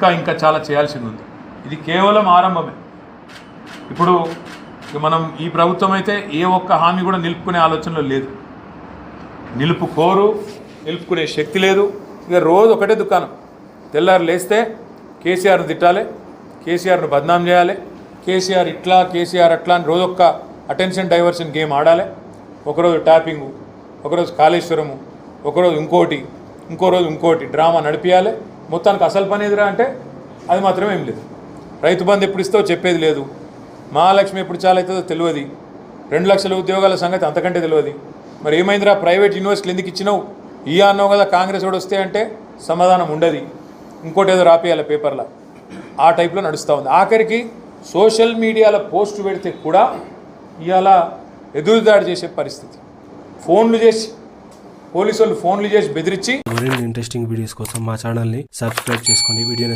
ఇంకా ఇంకా చాలా చేయాల్సింది ఉంది. ఇది కేవలం ఆరంభమే. ఇప్పుడు మనం ఈ ప్రభుత్వం అయితే ఏ ఒక్క హామీ కూడా నిలుపుకునే ఆలోచనలో లేదు, నిలుపుకునే శక్తి లేదు. ఇక రోజు ఒకటే దుకాణం, తెల్లారు లేస్తే కేసీఆర్ను తిట్టాలి, కేసీఆర్ను బద్నాం చేయాలి, కేసీఆర్ ఇట్లా కేసీఆర్ అట్లా అని రోజు ఒక్క అటెన్షన్ డైవర్షన్ గేమ్ ఆడాలి. ఒకరోజు ట్యాపింగు, ఒకరోజు కాళేశ్వరము, ఒకరోజు ఇంకో రోజు ఇంకోటి డ్రామా నడిపించాలి. మొత్తానికి అసలు పని ఎదురా అంటే అది మాత్రమే ఏం లేదు. రైతు బంధు ఎప్పుడు ఇస్తావో చెప్పేది లేదు, మహాలక్ష్మి ఎప్పుడు చాలా అవుతుందో తెలియదు, 2 లక్షల ఉద్యోగాల సంగతి అంతకంటే తెలియదు. మరి ఏమైందిరా ప్రైవేట్ యూనివర్సిటీలు ఎందుకు ఇచ్చినావు అన్నావు కదా, కాంగ్రెస్ వాడు వస్తే అంటే సమాధానం ఉండదు, ఇంకోటి ఏదో రాపియాలి పేపర్లో, ఆ టైప్లో నడుస్తూ ఉంది. ఆఖరికి సోషల్ మీడియాలో పోస్ట్ పెడితే కూడా ఇవాళ ఎదురుదాడి చేసే పరిస్థితి. పోలీసు వాళ్ళు ఫోన్లు చేసి బెదిరించి. మరిన్ని ఇంట్రెస్టింగ్ వీడియోస్ కోసం మా ఛానల్ని సబ్స్క్రైబ్ చేసుకోండి. వీడియో